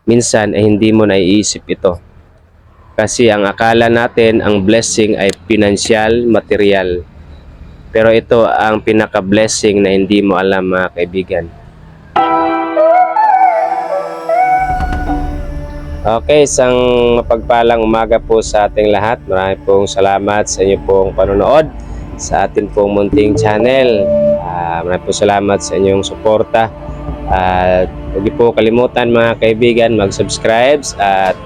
minsan ay hindi mo naiisip ito. Kasi ang akala natin ang blessing ay financial, material. Pero ito ang pinaka-blessing na hindi mo alam, mga kaibigan. Okay, isang mapagpalang umaga po sa ating lahat. Maraming pong salamat sa inyo pong panonood sa ating pong munting channel. Maraming pong salamat sa inyong suporta. At huwag niyo po kalimutan, mga kaibigan, mag-subscribe at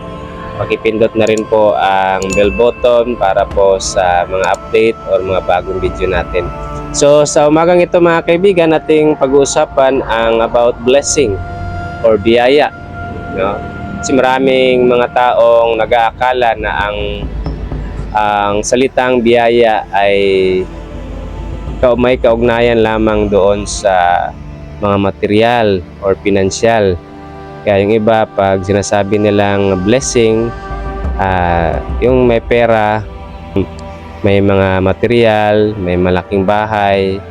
pakipindot na rin po ang bell button para po sa mga update or mga bagong video natin. So sa umagang ito, mga kaibigan, ating pag-uusapan ang about blessing or biyaya, no? Kasi maraming mga taong nag-aakala na ang salitang biyaya ay may kaugnayan lamang doon sa mga material or pinansyal. Kaya yung iba, pag sinasabi nilang blessing, yung may pera, may mga material, may malaking bahay,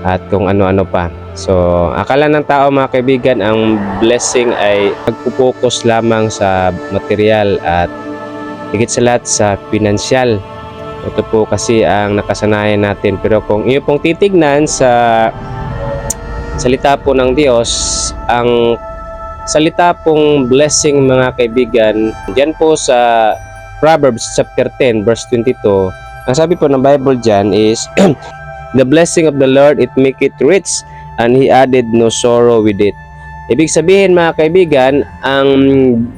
at kung ano-ano pa. So, akala ng tao, mga kaibigan, ang blessing ay nagpo-focus lamang sa material at higit sa lahat sa pinansyal. Ito po kasi ang nakasanayan natin. Pero kung iyo pong titignan sa salita po ng Diyos, ang salita pong blessing, mga kaibigan, diyan po sa Proverbs chapter 10 verse 22, ang sabi po ng Bible diyan is the blessing of the Lord, it make it rich, and He added no sorrow with it. Ibig sabihin, mga kaibigan, ang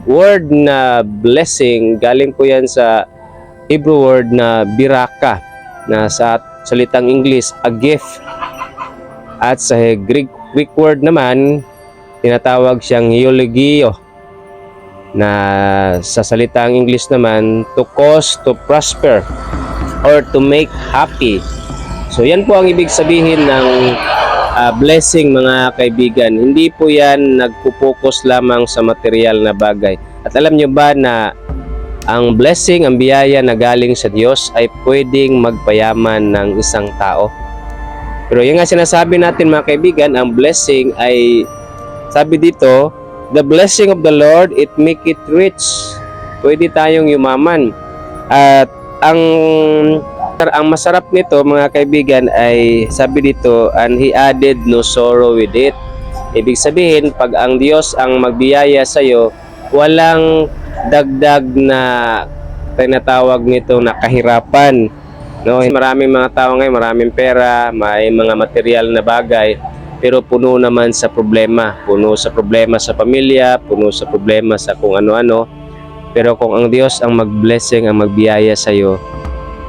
word na blessing, galing po yan sa Hebrew word na biraka, na sa salitang English, a gift. At sa Greek word naman, tinatawag siyang eulogio, na sa salitang English naman, to cause to prosper or to make happy. So yan po ang ibig sabihin ng blessing, mga kaibigan. Hindi po yan nagpo-focus lamang sa material na bagay. At alam nyo ba na ang blessing, ang biyaya na galing sa Diyos ay pwedeng magpayaman ng isang tao? Pero yung nga sinasabi natin, mga kaibigan, ang blessing ay, sabi dito, the blessing of the Lord, it make it rich. Pwede tayong yumaman. At ang masarap nito, mga kaibigan, ay sabi dito, and He added no sorrow with it. Ibig sabihin, pag ang Diyos ang magbiyaya sa iyo, walang dagdag na tinatawag nito na kahirapan. No, maraming mga tao ngayon, maraming pera, may mga material na bagay, pero puno naman sa problema. Puno sa problema sa pamilya, puno sa problema sa kung ano-ano. Pero kung ang Diyos ang mag-blessing, ang magbiyaya sa iyo,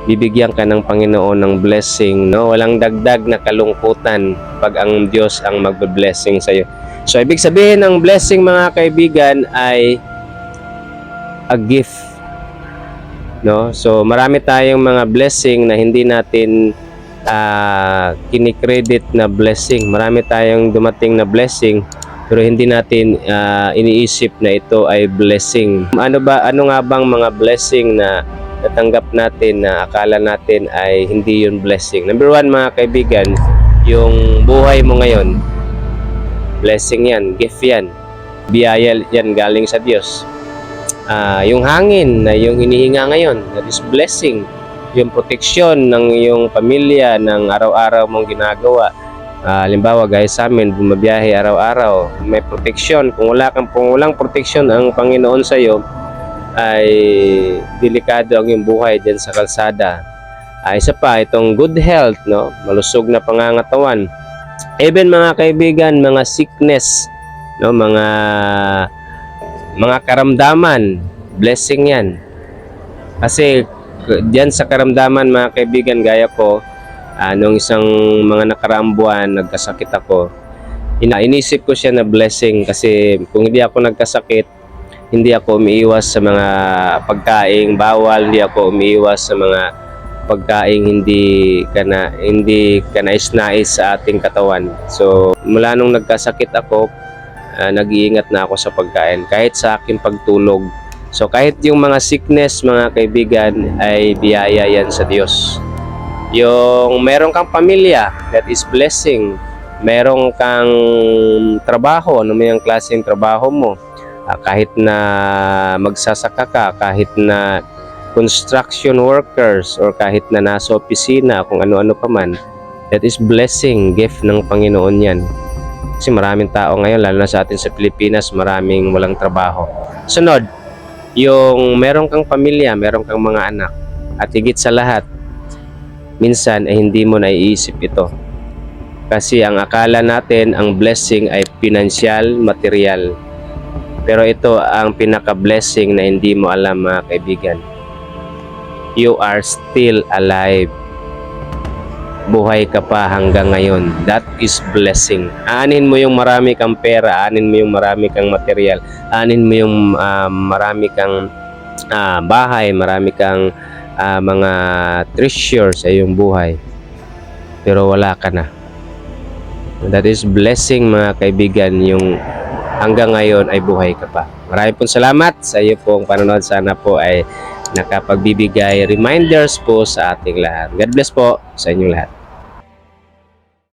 bibigyan ka ng Panginoon ng blessing, no? Walang dagdag na kalungkutan pag ang Diyos ang mag-blessing sa iyo. So, ibig sabihin ng blessing, mga kaibigan, ay a gift, no? So, marami tayong mga blessing na hindi natin kinikredit na blessing. Marami tayong dumating na blessing pero hindi natin iniisip na ito ay blessing. Ano nga bang mga blessing na natanggap natin na akala natin ay hindi yun blessing? Number one, mga kaibigan, yung buhay mo ngayon, blessing yan, gift yan, biyaya yan galing sa Diyos. Yung hangin na yung hinihinga ngayon, that is blessing. Yung proteksyon ng iyong pamilya, ng araw-araw mong ginagawa. Halimbawa, guys, sa amin, bumabiyahe araw-araw, may proteksyon. Kung walang proteksyon ang Panginoon sa iyo, ay delikado ang iyong buhay dyan sa kalsada. Isa pa, itong good health, no? Malusog na pangangatawan. Even, mga kaibigan, mga sickness, no? Mga karamdaman, blessing yan. Kasi diyan sa karamdaman, mga kaibigan, gaya ko, nung isang mga nakaraang buwan, nagkasakit ako. Inisip ko siya na blessing kasi kung hindi ako nagkasakit, hindi ako umiiwas sa mga pagkaing bawal, hindi ako umiiwas sa mga pagkaing hindi ka nais-nais sa ating katawan. So, mula nung nagkasakit ako, nag-iingat na ako sa pagkain, kahit sa aking pagtulog. So kahit yung mga sickness, mga kaibigan, ay biyaya yan sa Diyos. Yung meron kang pamilya, that is blessing. Meron kang trabaho, ano may ang klaseng trabaho mo. Kahit na magsasaka ka, kahit na construction workers, or kahit na nasa opisina, kung ano-ano pa man, that is blessing, gift ng Panginoon yan. Kasi maraming tao ngayon, lalo na sa atin sa Pilipinas, maraming walang trabaho. Sunod, yung meron kang pamilya, meron kang mga anak, at higit sa lahat, minsan ay hindi mo naiisip ito. Kasi ang akala natin, ang blessing ay financial, material. Pero ito ang pinaka-blessing na hindi mo alam, mga kaibigan. You are still alive. Buhay ka pa hanggang ngayon. That is blessing. Aanin mo yung marami kang pera, aanin mo yung marami kang material, aanin mo yung marami kang bahay, marami kang mga treasure sa iyong buhay. Pero wala ka na. That is blessing, mga kaibigan, yung hanggang ngayon ay buhay ka pa. Maraming pong salamat sa iyo pong panonood. Sana po ay nakapagbibigay reminders po sa ating lahat. God bless po sa inyong lahat.